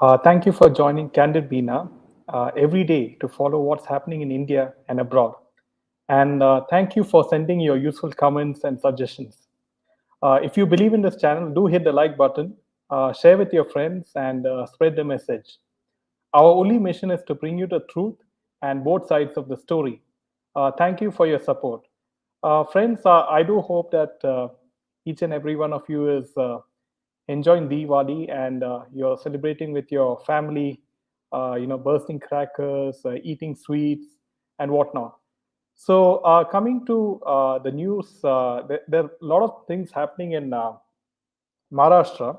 Thank you for joining Candid Bina every day to follow what's happening in India and abroad. And thank you for sending your useful comments and suggestions. If you believe in this channel, do hit the like button, share with your friends, and spread the message. Our only mission is to bring you the truth and both sides of the story. Thank you for your support. Friends, I do hope that each and every one of you is enjoying Diwali and you're celebrating with your family, bursting crackers, eating sweets, and whatnot. So, coming to the news, there are a lot of things happening in Maharashtra.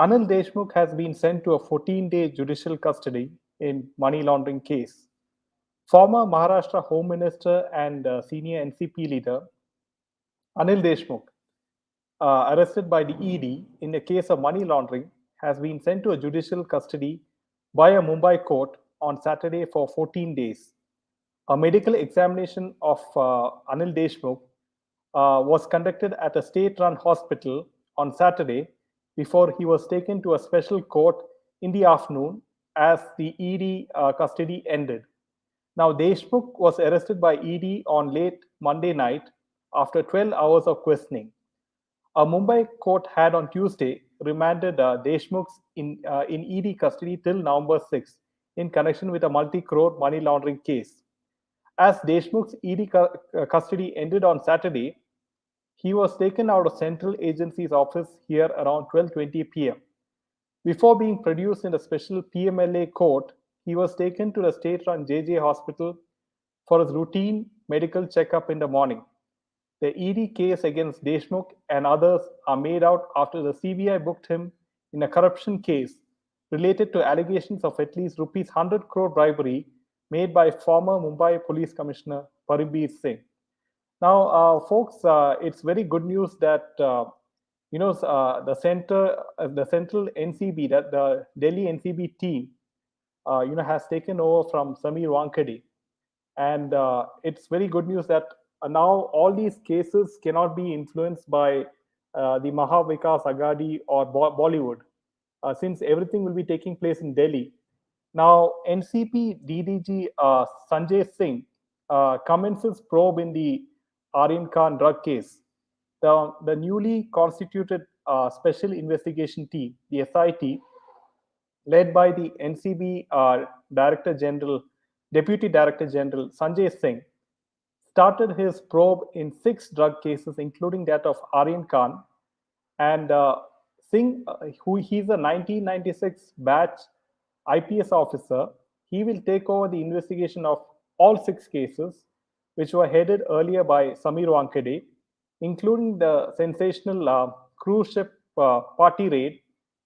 Anil Deshmukh has been sent to a 14-day judicial custody in money laundering case. Former Maharashtra Home Minister and senior NCP leader Anil Deshmukh, arrested by the ED in a case of money laundering, has been sent to a judicial custody by a Mumbai court on Saturday for 14 days. A medical examination of Anil Deshmukh was conducted at a state run hospital on Saturday before he was taken to a special court in the afternoon as the ED custody ended. Now, Deshmukh was arrested by ED on late Monday night after 12 hours of questioning. A Mumbai court had on Tuesday remanded Deshmukh's in ED custody till November 6 in connection with a multi-crore money laundering case. As Deshmukh's custody ended on Saturday, he was taken out of Central Agency's office here around 12:20 p.m. Before being produced in the special PMLA court, he was taken to the state-run JJ hospital for his routine medical checkup in the morning. The ED case against Deshmukh and others are made out after the CBI booked him in a corruption case related to allegations of at least rupees 100 crore bribery made by former Mumbai Police Commissioner Parambir Singh. Now, folks, it's very good news that the central NCB, that the Delhi NCB team, has taken over from Samir Wankhede, and it's very good news that now all these cases cannot be influenced by the Mahavikas Agadi or Bollywood, since everything will be taking place in Delhi. Now, NCP DDG Sanjay Singh commences probe in the Aryan Khan drug case. The newly constituted Special Investigation Team, the SIT, led by the NCB Director General, Deputy Director General Sanjay Singh, started his probe in 6 drug cases, including that of Aryan Khan. And Singh, who he's a 1996 batch IPS officer, he will take over the investigation of all 6 cases, which were headed earlier by Samir Wankhede, including the sensational cruise ship party raid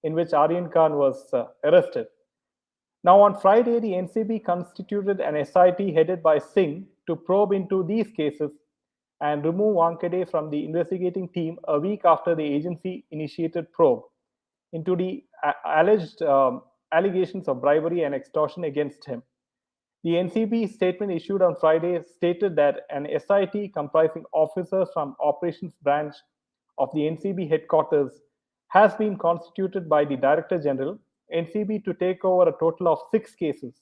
in which Aryan Khan was arrested. Now, on Friday, the NCB constituted an SIT headed by Singh to probe into these cases and remove Wankhede from the investigating team a week after the agency initiated probe into the alleged allegations of bribery and extortion against him. The NCB statement issued on Friday stated that an SIT comprising officers from Operations Branch of the NCB headquarters has been constituted by the Director General, NCB, to take over a total of 6 cases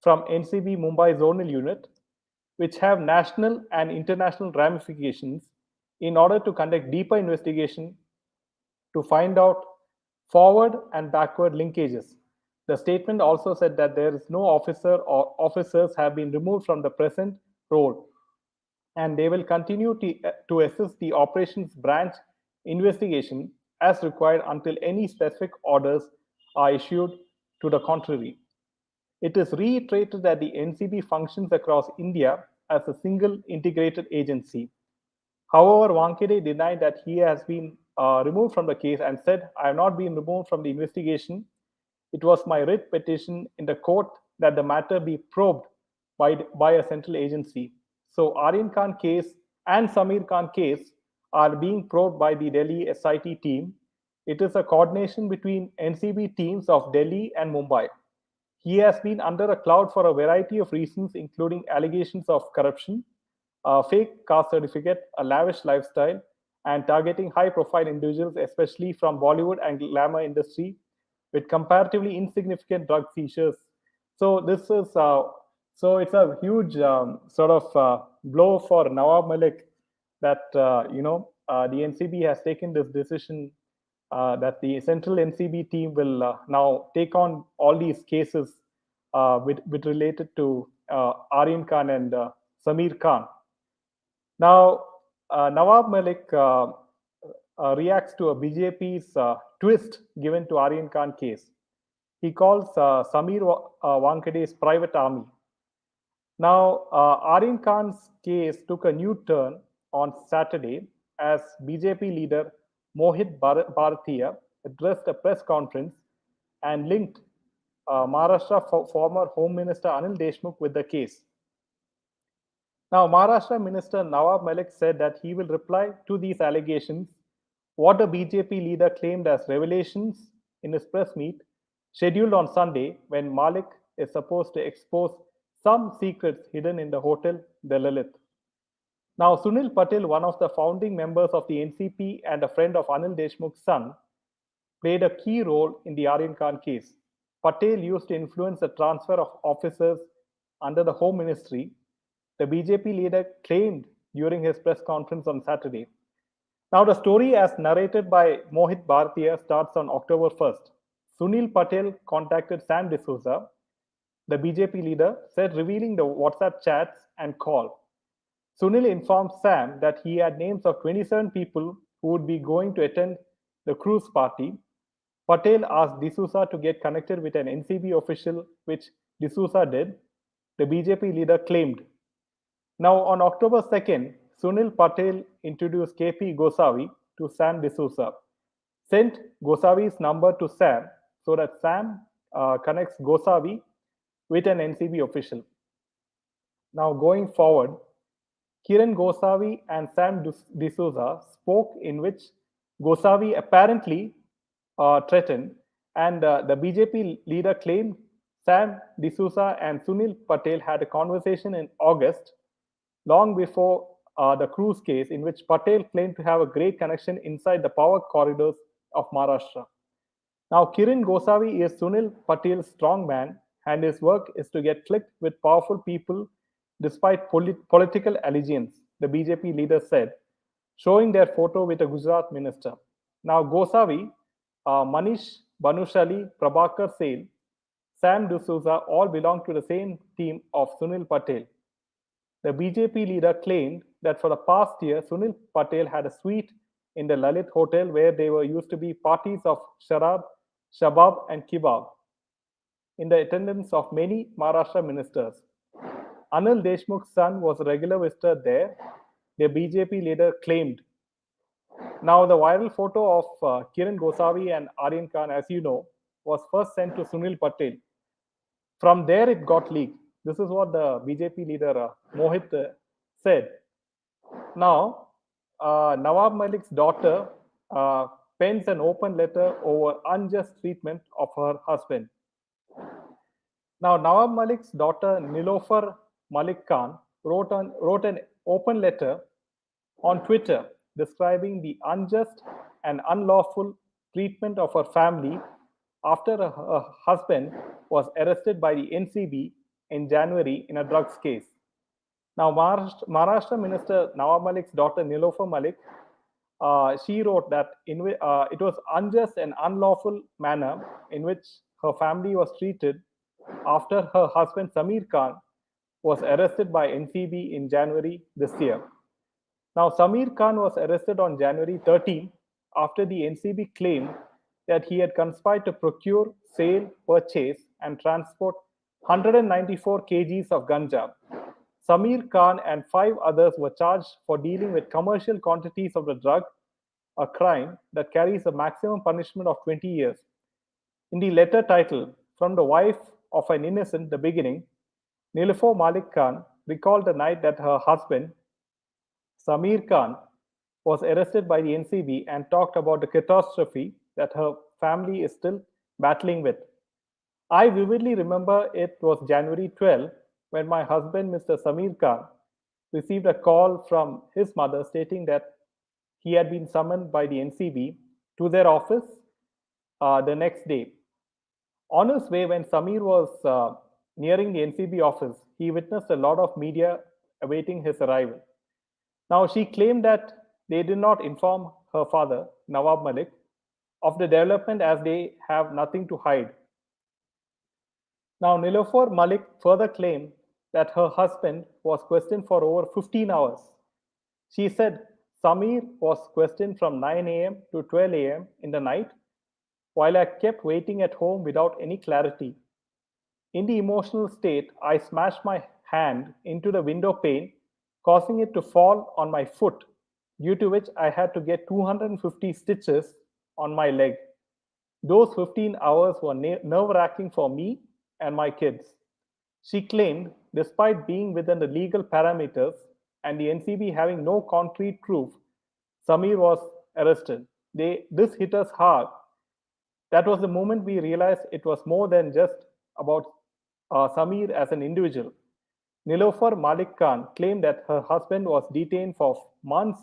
from NCB Mumbai Zonal Unit, which have national and international ramifications, in order to conduct deeper investigation to find out forward and backward linkages. The statement also said that there is no officer or officers have been removed from the present role, and they will continue to assist the operations branch investigation as required until any specific orders are issued to the contrary. It is reiterated that the NCB functions across India as a single integrated agency. However, Wankhede denied that he has been removed from the case and said, "I have not been removed from the investigation. It was my writ petition in the court that the matter be probed by a central agency." So, Aryan Khan case and Samir Khan case are being probed by the Delhi SIT team. It is a coordination between NCB teams of Delhi and Mumbai. He has been under a cloud for a variety of reasons, including allegations of corruption, a fake caste certificate, a lavish lifestyle, and targeting high profile individuals, especially from Bollywood and glamour industry, with comparatively insignificant drug seizures. So this is so it's a huge sort of blow for Nawab Malik that the NCB has taken this decision that the central NCB team will now take on all these cases with related to Aryan Khan and Samir Khan. Now, Nawab Malik reacts to a BJP's twist given to Aryan Khan case. He calls Samir Wankade's private army. Now, Aryan Khan's case took a new turn on Saturday as BJP leader Mohit Bharatiya addressed a press conference and linked Maharashtra former Home Minister Anil Deshmukh with the case. Now, Maharashtra Minister Nawab Malik said that he will reply to these allegations, what the BJP leader claimed as revelations in his press meet scheduled on Sunday when Malik is supposed to expose some secrets hidden in the hotel, the Lilith. Now, Sunil Patel, one of the founding members of the NCP and a friend of Anil Deshmukh's son, played a key role in the Aryan Khan case. Patel used to influence the transfer of officers under the Home Ministry, the BJP leader claimed during his press conference on Saturday. Now, the story, as narrated by Mohit Bharatiya, starts on October 1st. Sunil Patel contacted Sam D'Souza, the BJP leader, said revealing the WhatsApp chats and call. Sunil informed Sam that he had names of 27 people who would be going to attend the cruise party. Patel asked D'Souza to get connected with an NCB official, which D'Souza did, the BJP leader claimed. Now, on October 2nd, Sunil Patel introduced KP Gosavi to Sam D'Souza, sent Gosavi's number to Sam so that Sam connects Gosavi with an NCB official. Now, going forward, Kiran Gosavi and Sam D'Souza spoke, in which Gosavi apparently threatened, and the BJP leader claimed Sam D'Souza and Sunil Patel had a conversation in August, long before the cruise case, in which Patel claimed to have a great connection inside the power corridors of Maharashtra. Now, Kiran Gosavi is Sunil Patel's strongman, and his work is to get clicked with powerful people despite political allegiance, the BJP leader said, showing their photo with a Gujarat minister. Now, Gosavi, Manish Banushali, Prabhakar Sale, Sam D'Souza all belong to the same team of Sunil Patel. The BJP leader claimed that for the past year, Sunil Patel had a suite in the Lalit Hotel where there were used to be parties of sharab, shabab, and kebab in the attendance of many Maharashtra ministers. Anil Deshmukh's son was a regular visitor there, the BJP leader claimed. Now, the viral photo of Kiran Gosavi and Aryan Khan, as you know, was first sent to Sunil Patel. From there, it got leaked. This is what the BJP leader Mohit said. Now, Nawab Malik's daughter pens an open letter over unjust treatment of her husband. Now, Nawab Malik's daughter Nilofer Malik Khan wrote an open letter on Twitter describing the unjust and unlawful treatment of her family after her husband was arrested by the NCB in January in a drugs case. Now, Maharashtra Minister Nawab Malik's daughter Nilofer Malik, she wrote that it was unjust and unlawful manner in which her family was treated after her husband Samir Khan was arrested by NCB in January this year. Now, Samir Khan was arrested on January 13 after the NCB claimed that he had conspired to procure, sale, purchase, and transport 194 kgs of ganja. Samir Khan and 5 others were charged for dealing with commercial quantities of the drug, a crime that carries a maximum punishment of 20 years. In the letter titled, From the Wife of an Innocent, the Beginning, Nilofer Malik Khan recalled the night that her husband, Samir Khan, was arrested by the NCB and talked about the catastrophe that her family is still battling with. I vividly remember it was January 12 when my husband, Mr. Samir Khan, received a call from his mother stating that he had been summoned by the NCB to their office the next day. On his way, when Samir was nearing the NCB office, he witnessed a lot of media awaiting his arrival. Now, she claimed that they did not inform her father, Nawab Malik, of the development as they have nothing to hide. Now, Nilofer Malik further claimed that her husband was questioned for over 15 hours. She said Samir was questioned from 9 a.m. to 12 a.m. in the night, while I kept waiting at home without any clarity. In the emotional state, I smashed my hand into the window pane, causing it to fall on my foot, due to which I had to get 250 stitches on my leg. Those 15 hours were nerve wracking for me and my kids. She claimed, despite being within the legal parameters and the NCB having no concrete proof, Samir was arrested. This hit us hard. That was the moment we realized it was more than just about Samir as an individual. Nilofer Malik Khan claimed that her husband was detained for months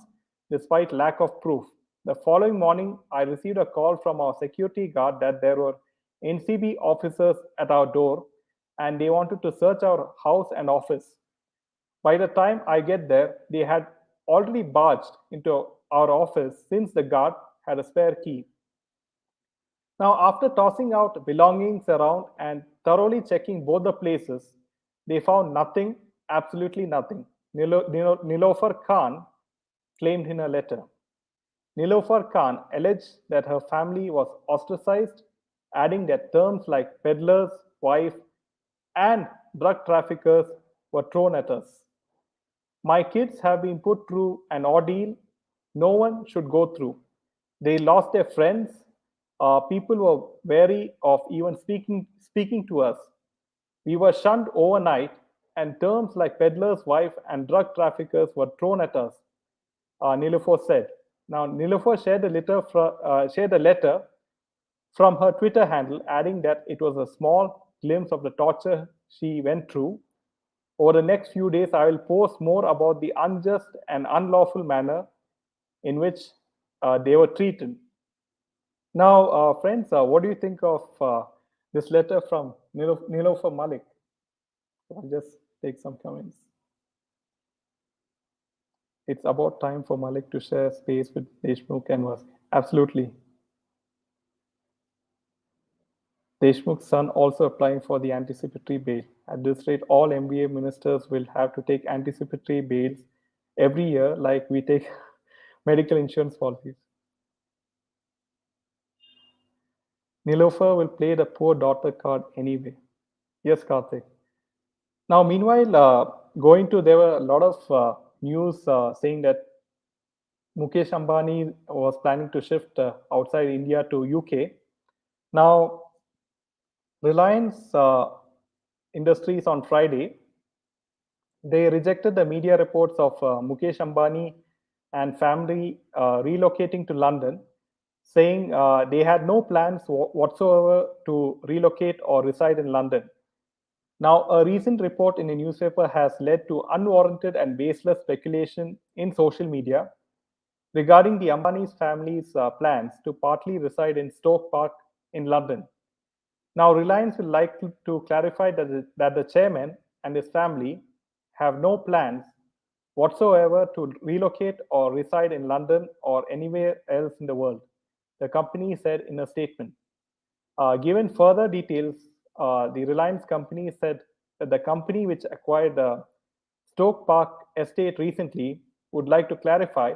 despite lack of proof. The following morning, I received a call from our security guard that there were NCB officers at our door and they wanted to search our house and office. By the time I get there, they had already barged into our office since the guard had a spare key. Now, after tossing out belongings around and thoroughly checking both the places, they found nothing, absolutely nothing. Nilofer Khan claimed in a letter. Nilofer Khan alleged that her family was ostracized, adding that terms like peddlers, wife, and drug traffickers were thrown at us. My kids have been put through an ordeal no one should go through. They lost their friends. People were wary of even speaking to us. We were shunned overnight, and terms like peddler's wife and drug traffickers were thrown at us, Nilofer said. Now, Nilofer shared a letter from her Twitter handle, adding that it was a small glimpse of the torture she went through. Over the next few days, I will post more about the unjust and unlawful manner in which they were treated. Now, friends, what do you think of this letter from Nilofer Malik? I'll just take some comments. It's about time for Malik to share space with Deshmukh and was absolutely. Deshmukh's son also applying for the anticipatory bail. At this rate, all MBA ministers will have to take anticipatory bails every year, like we take medical insurance policies. Nilofer will play the poor daughter card anyway. Yes, Karthik. Now, meanwhile, there were a lot of news saying that Mukesh Ambani was planning to shift outside India to UK. Now, Reliance Industries on Friday, they rejected the media reports of Mukesh Ambani and family relocating to London, saying they had no plans whatsoever to relocate or reside in London. Now, a recent report in a newspaper has led to unwarranted and baseless speculation in social media regarding the Ambani's family's plans to partly reside in Stoke Park in London. Now, Reliance will like to clarify that the chairman and his family have no plans whatsoever to relocate or reside in London or anywhere else in the world, the company said in a statement. Given further details, the Reliance company said that the company which acquired the Stoke Park estate recently would like to clarify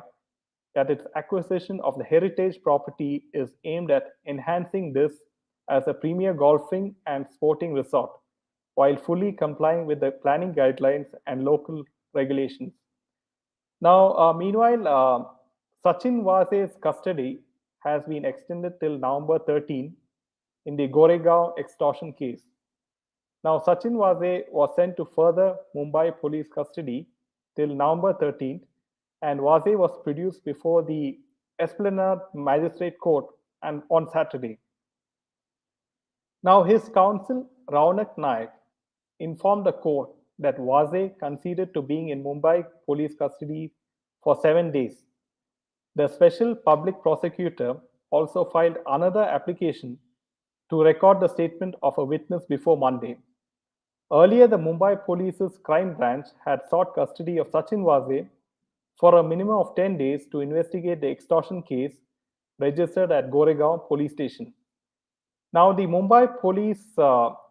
that its acquisition of the heritage property is aimed at enhancing this as a premier golfing and sporting resort, while fully complying with the planning guidelines and local regulations. Now, meanwhile, Sachin Waze's custody has been extended till November 13 in the Goregaon extortion case. Now, Sachin Waze was sent to further Mumbai police custody till November 13th, and Waze was produced before the Esplanade Magistrate Court and on Saturday. Now, his counsel, Raunak Naik, informed the court that Waze conceded to being in Mumbai police custody for 7 days. The special public prosecutor also filed another application to record the statement of a witness before Monday. Earlier, the Mumbai police's crime branch had sought custody of Sachin Waze for a minimum of 10 days to investigate the extortion case registered at Goregaon police station. Now, the Mumbai police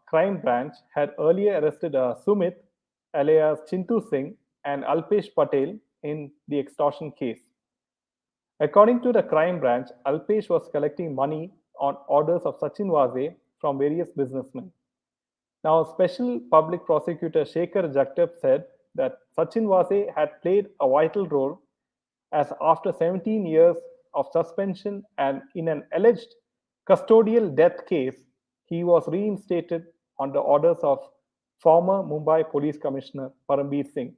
crime branch had earlier arrested Sumit, alias Chintu Singh, and Alpesh Patel in the extortion case. According to the crime branch, Alpesh was collecting money on orders of Sachin Waze from various businessmen. Now, Special Public Prosecutor Shekhar Jagtap said that Sachin Waze had played a vital role as after 17 years of suspension and in an alleged custodial death case, he was reinstated on the orders of former Mumbai Police Commissioner Parambir Singh.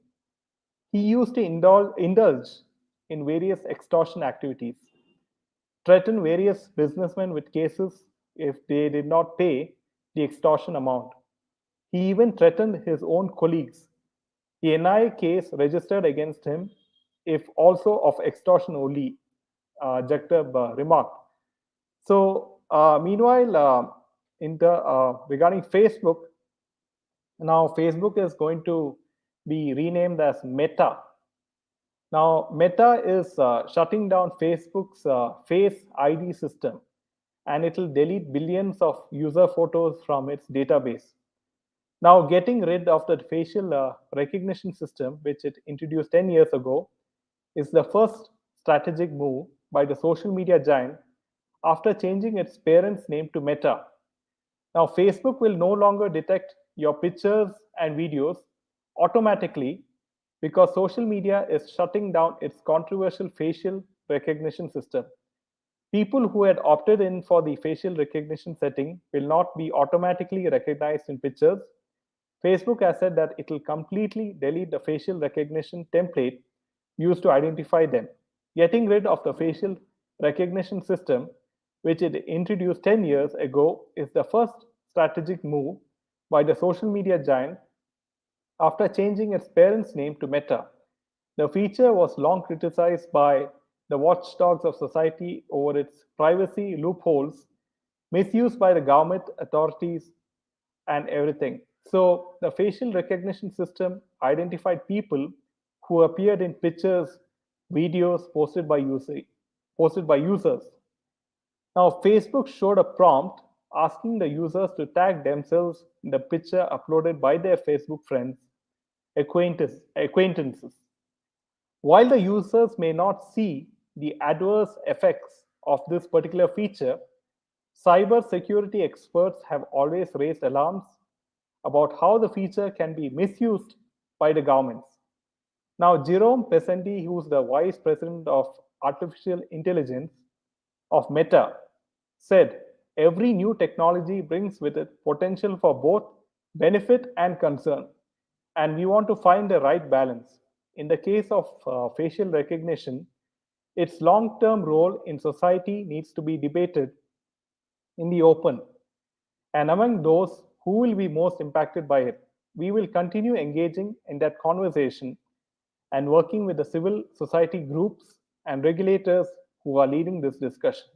He used to indulge in various extortion activities, threaten various businessmen with cases if they did not pay the extortion amount. He even threatened his own colleagues. The NIA case registered against him, if also of extortion only, Jagtab remarked. So, meanwhile, in the regarding Facebook, now Facebook is going to be renamed as Meta. Now, Meta is shutting down Facebook's Face ID system, and it will delete billions of user photos from its database. Now, getting rid of the facial recognition system, which it introduced 10 years ago, is the first strategic move by the social media giant after changing its parent's name to Meta. Now, Facebook will no longer detect your pictures and videos automatically because social media is shutting down its controversial facial recognition system. People who had opted in for the facial recognition setting will not be automatically recognized in pictures. Facebook has said that it will completely delete the facial recognition template used to identify them. Getting rid of the facial recognition system, which it introduced 10 years ago, is the first strategic move by the social media giant after changing its parent's name to Meta. The feature was long criticized by the watchdogs of society over its privacy loopholes, misused by the government authorities, and everything. So, the facial recognition system identified people who appeared in pictures, videos posted by users. Now, Facebook showed a prompt asking the users to tag themselves in the picture uploaded by their Facebook friends, acquaintances. While the users may not see the adverse effects of this particular feature, cyber security experts have always raised alarms about how the feature can be misused by the governments. Now, Jerome Pesenti, who's the vice president of artificial intelligence of Meta, said every new technology brings with it potential for both benefit and concern, and we want to find the right balance. In the case of facial recognition, its long term role in society needs to be debated in the open. And among those who will be most impacted by it, we will continue engaging in that conversation and working with the civil society groups and regulators who are leading this discussion.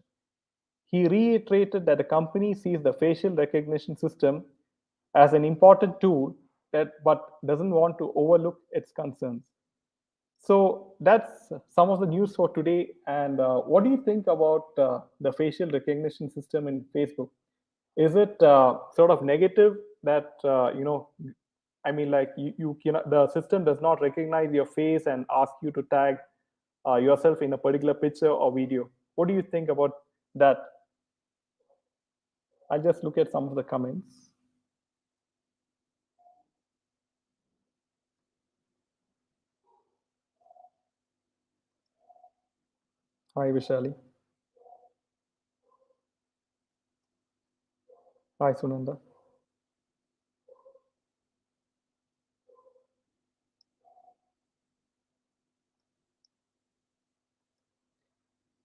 He reiterated that the company sees the facial recognition system as an important tool but doesn't want to overlook its concerns. So that's some of the news for today. And what do you think about the facial recognition system in Facebook? Is it sort of negative that I mean, like you cannot, the system does not recognize your face and ask you to tag yourself in a particular picture or video? What do you think about that? I'll just look at some of the comments. Hi, Vishali. Hi, Sunanda.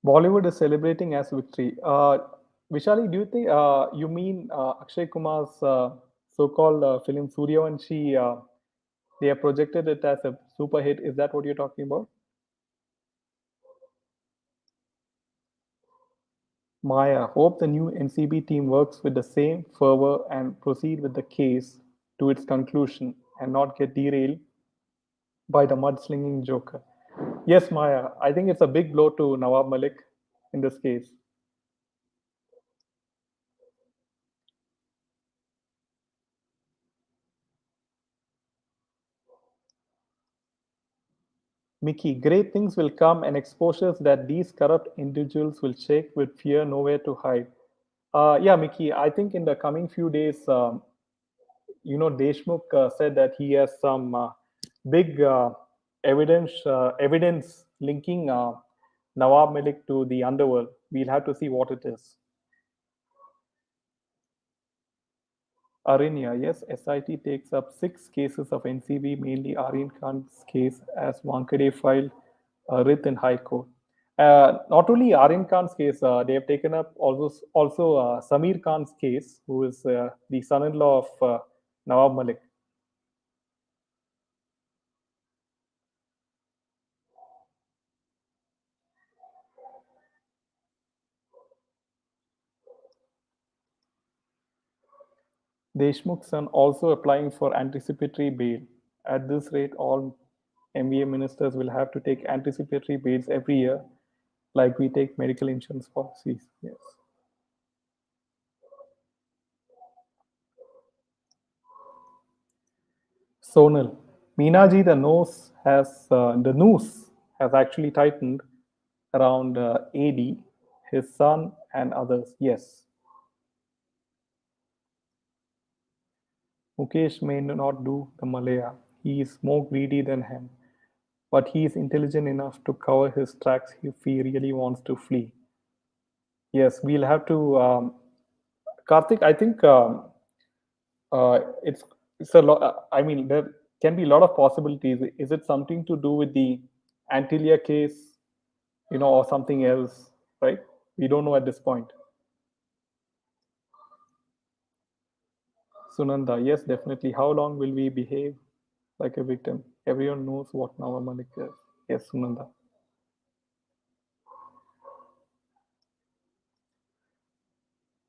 Bollywood is celebrating as victory. Vishali, do you think you mean Akshay Kumar's so-called film Suryavanshi? They have projected it as a super hit. Is that what you're talking about? Maya, hope the new NCB team works with the same fervor and proceed with the case to its conclusion and not get derailed by the mudslinging joker. Yes, Maya, I think it's a big blow to Nawab Malik in this case. Mickey, great things will come and exposures that these corrupt individuals will shake with fear nowhere to hide. Yeah, Mickey, I think in the coming few days, Deshmukh said that he has some big evidence linking Nawab Malik to the underworld. We'll have to see what it is. Arinya, yes, SIT takes up 6 cases of NCB, mainly Aryan Khan's case, as Wankade filed a writ in High Court. Not only Aryan Khan's case, they have taken up also Samir Khan's case, who is the son-in-law of Nawab Malik. Deshmukh's son also applying for anticipatory bail. At this rate, all MBA ministers will have to take anticipatory bails every year, like we take medical insurance policies. Yes. Sonal. Meenaji, the noose has actually tightened around AD, his son, and others. Yes. Mukesh may not do the Malaya. He is more greedy than him, but he is intelligent enough to cover his tracks if he really wants to flee. Yes, we'll have to. Karthik, I think it's a lot. I mean, there can be a lot of possibilities. Is it something to do with the Antilia case, or something else? Right? We don't know at this point. Sunanda, yes, definitely. How long will we behave like a victim? Everyone knows what Nawab Malik is. Yes, Sunanda.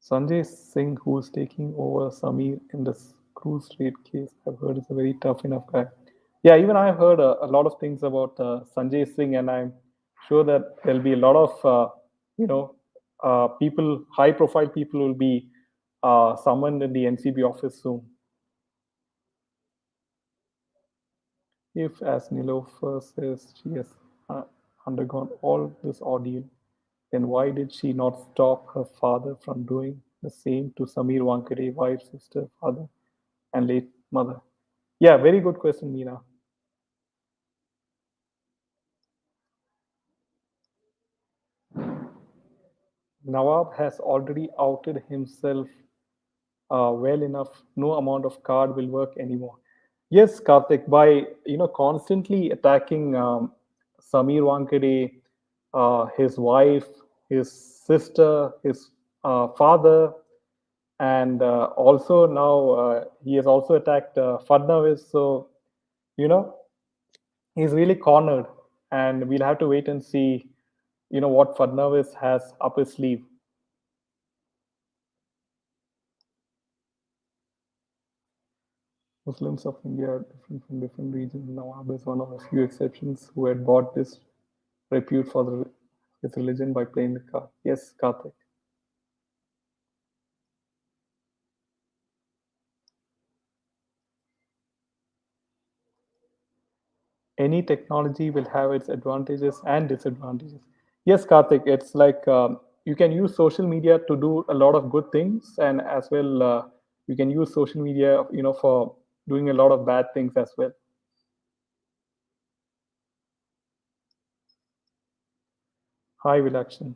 Sanjay Singh, who's taking over Samir in this cruise rate case, I've heard is a very tough enough guy. Yeah, even I've heard a lot of things about Sanjay Singh, and I'm sure that there'll be a lot of, people, high profile people will be summoned in the NCB office soon. If, as Nilofer says, she has undergone all this ordeal, then why did she not stop her father from doing the same to Samir Wankade, wife, sister, father, and late mother? Yeah, very good question, Meena. Nawab has already outed himself well enough. No amount of card will work anymore. Yes, Karthik, by constantly attacking Samir Wankade, his wife, his sister, his father, and also now he has also attacked Fadnavis. So you know he's really cornered, and we'll have to wait and see what Fadnavis has up his sleeve. Muslims of India are different from different regions. Nawab is one of a few exceptions who had bought this repute for his religion by playing the card. Yes, Karthik. Any technology will have its advantages and disadvantages. Yes, Karthik, it's like you can use social media to do a lot of good things, and as well, you can use social media, for doing a lot of bad things as well. Hi, Vilakshan.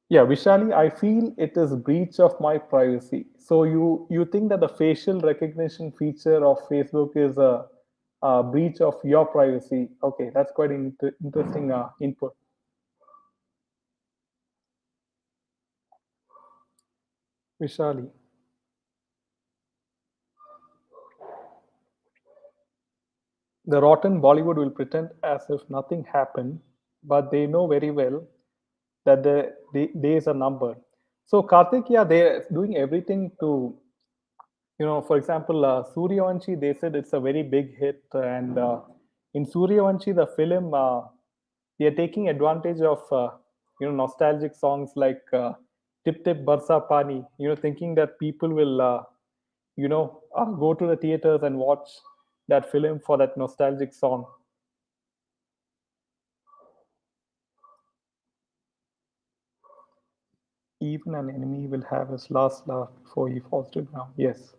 Yeah, Vishali, I feel it is breach of my privacy. So you think that the facial recognition feature of Facebook is a breach of your privacy? Okay, that's quite interesting input. Vishali, the rotten Bollywood will pretend as if nothing happened, but they know very well that the days are numbered. So Karthik, yeah, they're doing everything to, for example, Suryavanshi, they said it's a very big hit, and in Suryavanshi, the film, they are taking advantage of nostalgic songs like Tip Tip Barsa Pani, thinking that people will go to the theaters and watch that film for that nostalgic song. Even an enemy will have his last laugh before he falls to the ground. Yes.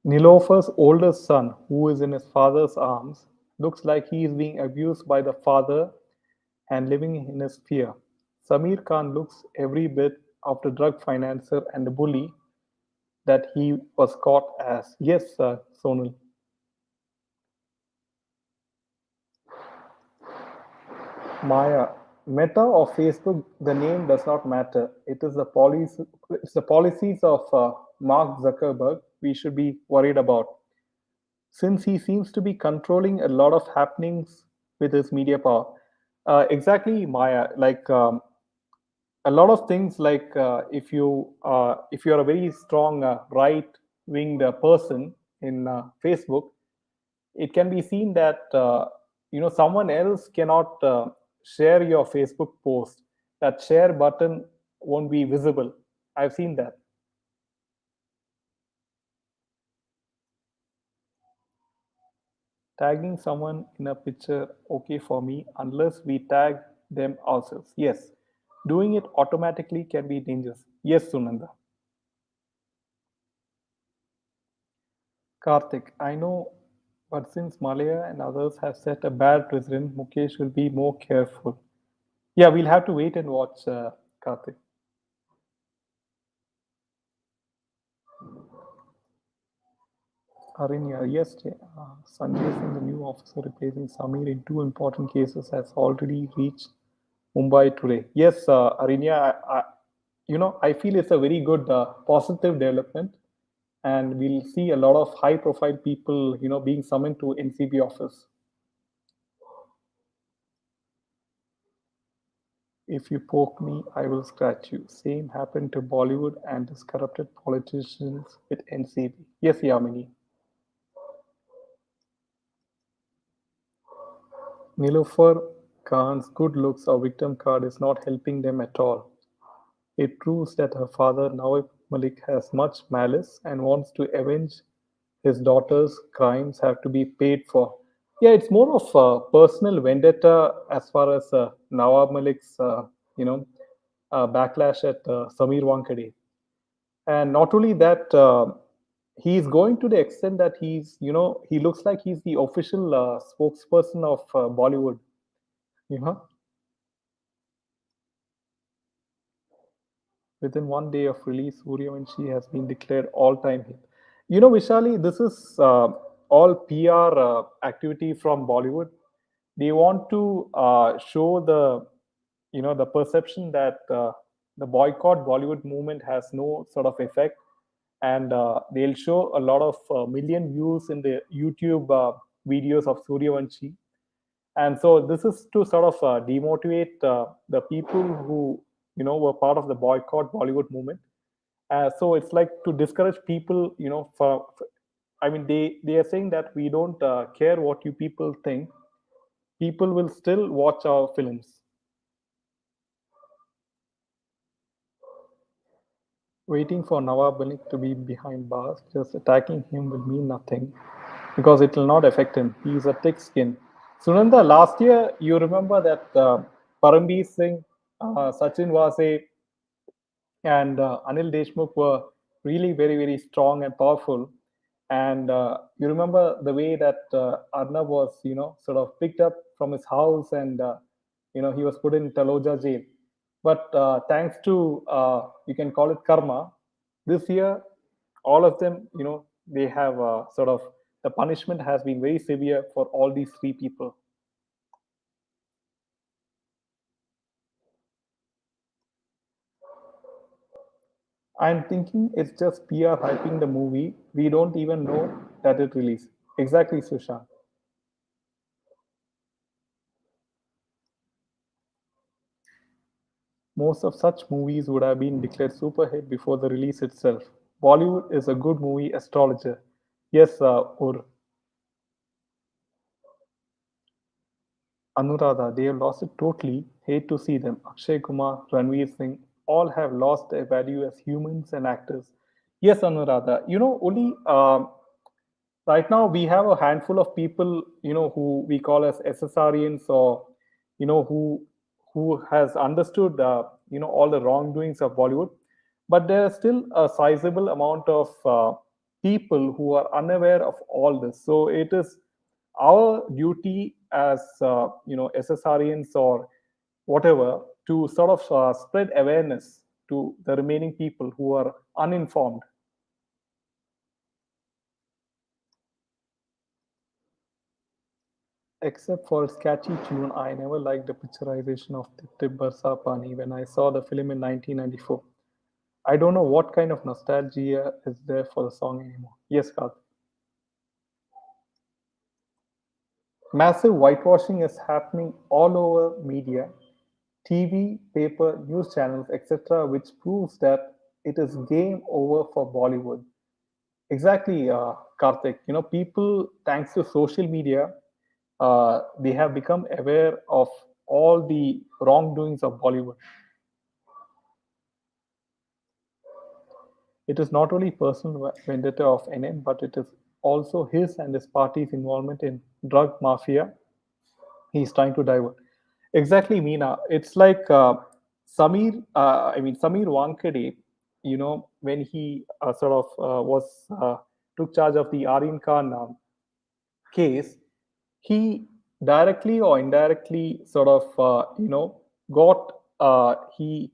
Nilofer's oldest son, who is in his father's arms, looks like he is being abused by the father and living in his fear. Samir Khan looks every bit of the drug financer and the bully that he was caught as. Yes, Sonal. Maya, Meta or Facebook, the name does not matter. It's the policies of Mark Zuckerberg we should be worried about, since he seems to be controlling a lot of happenings with his media power. Exactly, Maya. Like a lot of things, like if you're a very strong right winged person in Facebook, it can be seen that someone else cannot share your Facebook post. That share button won't be visible. I've seen that. Tagging someone in a picture, okay for me, unless we tag them ourselves. Yes. Doing it automatically can be dangerous. Yes, Sunanda. Karthik, I know, but since Malaya and others have set a bad precedent, Mukesh will be more careful. Yeah, we'll have to wait and watch, Karthik. Arinya, yes, Sanjay Singh, the new officer replacing Samir in two important cases, has already reached Mumbai today. Yes, Arinya, I feel it's a very good positive development, and we'll see a lot of high-profile people, being summoned to NCB office. If you poke me, I will scratch you. Same happened to Bollywood and its corrupted politicians with NCB. Yes, Yamini. Nilofer Khan's good looks or victim card is not helping them at all. It proves that her father, Nawab Malik, has much malice and wants to avenge his daughter's crimes have to be paid for. Yeah, it's more of a personal vendetta as far as Nawab Malik's, backlash at Samir Wankade. And not only that, he's going to the extent that he looks like he's the official spokesperson of Bollywood. You know, within one day of release, Suryavanshi has been declared all-time hit. Vishali, this is all PR activity from Bollywood. They want to show the perception that the boycott Bollywood movement has no sort of effect, and they'll show a lot of million views in the YouTube videos of Suryavanshi. And so this is to sort of demotivate the people who were part of the boycott Bollywood movement. So it's like to discourage people, I mean, they are saying that we don't care what you people think. People will still watch our films. Waiting for Nawab Malik to be behind bars, just attacking him will mean nothing because it will not affect him. He is a thick skin. Sunanda, last year, you remember that Parambeer Singh, Sachin Waze, and Anil Deshmukh were really very, very strong and powerful. And you remember the way that Arnab was, sort of picked up from his house, and he was put in Taloja jail. But thanks to you can call it karma, this year all of them, they have sort of the punishment has been very severe for all these three people. I'm thinking it's just PR hyping the movie. We don't even know that it released. Exactly, Sushant. Most of such movies would have been declared super hit before the release itself. Bollywood is a good movie astrologer. Yes, Ur. Anuradha, they have lost it totally. Hate to see them. Akshay Kumar, Ranveer Singh, all have lost their value as humans and actors. Yes, Anuradha. Only right now we have a handful of people, who we call as SSRians, or who has understood, all the wrongdoings of Bollywood. But there is still a sizable amount of people who are unaware of all this. So it is our duty as SSRians or whatever to sort of spread awareness to the remaining people who are uninformed. Except for its catchy tune, I never liked the picturization of Tip Tip Barsa Pani when I saw the film in 1994. I don't know what kind of nostalgia is there for the song anymore. Yes, Karth. Massive whitewashing is happening all over media, TV, paper, news channels, etc., which proves that it is game over for Bollywood. Exactly, Karthik. People, thanks to social media, they have become aware of all the wrongdoings of Bollywood. It is not only personal vendetta of NN, but it is also his and his party's involvement in drug mafia he's trying to divert. Exactly, Meena. It's like Samir Wankade, when he sort of took charge of the Aryan Khan case, he directly or indirectly sort of got he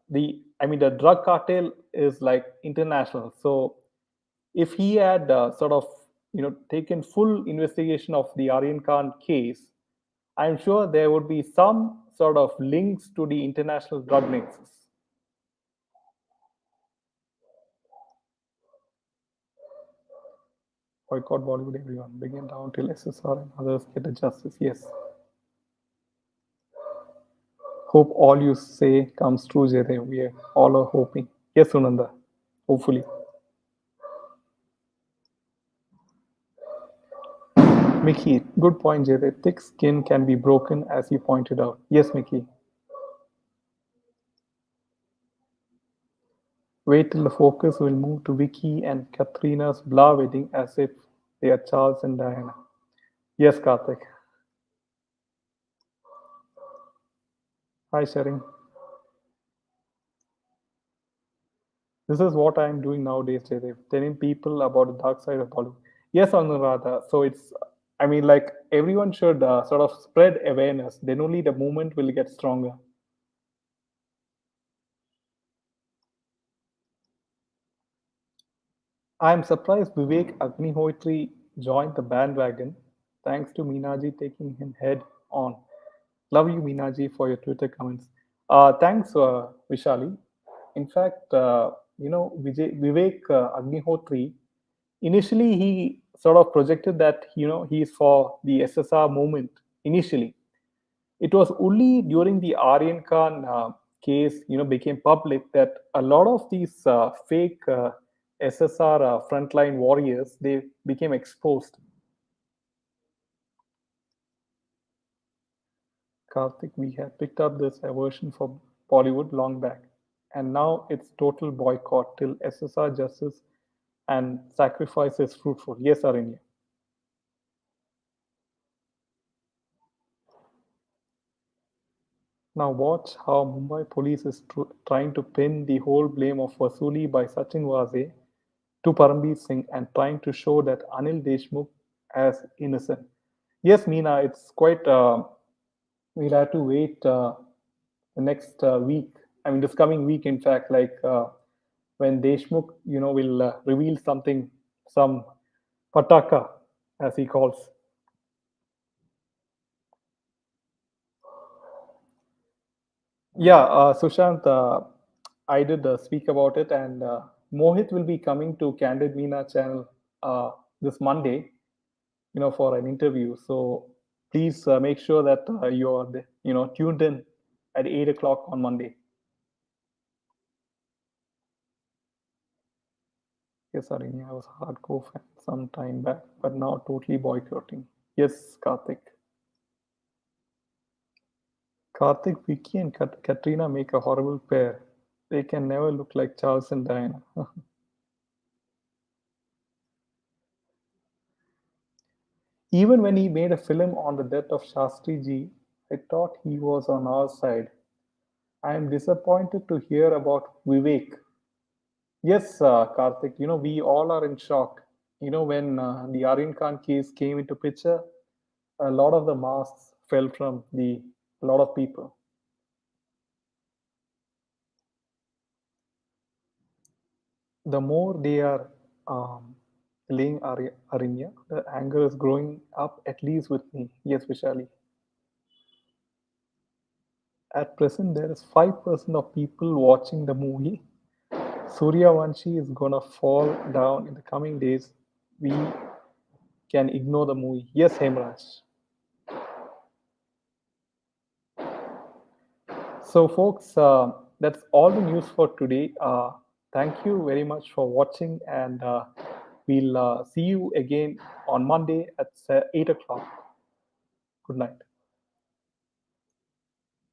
the I mean the drug cartel is like international. So if he had sort of taken full investigation of the Aryan Khan case, I'm sure there would be some sort of links to the international drug nexus. Boycott Bollywood, everyone. Begin down till SSR and others get a justice. Yes. Hope all you say comes true, Jaydev. We all are hoping. Yes, Sunanda. Hopefully. Mickey, good point, Jaydev. Thick skin can be broken, as you pointed out. Yes, Mickey. Wait till the focus will move to Vicky and Katrina's blah wedding as if they are Charles and Diana. Yes, Karthik. Hi, Sharing. This is what I'm doing nowadays, Jaydev, telling people about the dark side of Bollywood. Yes, Anuradha. So like everyone should sort of spread awareness. Then only the movement will get stronger. I'm surprised Vivek Agnihotri joined the bandwagon, thanks to Meenaji taking him head on. Love you, Meenaji, for your Twitter comments. Thanks, Vishali. In fact, Vivek Agnihotri, initially he sort of projected that he's for the SSR movement. Initially, it was only during the Aryan Khan case, became public that a lot of these fake SSR frontline warriors they became exposed. Karthik, we had picked up this aversion for Bollywood long back, and now it's total boycott till SSR justice and sacrifice is fruitful. Yes, Arinya. Now watch how Mumbai police is trying to pin the whole blame of Vasuli by Sachin Waze to Parambir Singh and trying to show that Anil Deshmukh as innocent. Yes, Meena, it's quite. We'll have to wait the next week. I mean, this coming week, in fact, like when Deshmukh, will reveal something, some pataka, as he calls. Yeah, Sushant, I did speak about it, and Mohit will be coming to Candid Meena channel this Monday, for an interview. So please make sure that you are, tuned in at 8 o'clock on Monday. Yes, Arini, I was a hardcore fan some time back, but now totally boycotting. Yes, Karthik. Karthik, Vicky, and Katrina make a horrible pair. They can never look like Charles and Diana. Even when he made a film on the death of Shastri Ji, I thought he was on our side. I am disappointed to hear about Vivek. Yes, Karthik, we all are in shock. When the Aryan Khan case came into picture, a lot of the masks fell from the a lot of people. The more they are laying Arinya, the anger is growing up, at least with me. Yes, Vishali. At present, there is 5% of people watching the movie. Surya Vanshi is gonna fall down in the coming days. We can ignore the movie. Yes, Hemraj. So, folks, that's all the news for today. Thank you very much for watching, and we'll see you again on Monday at 8 o'clock. Good night.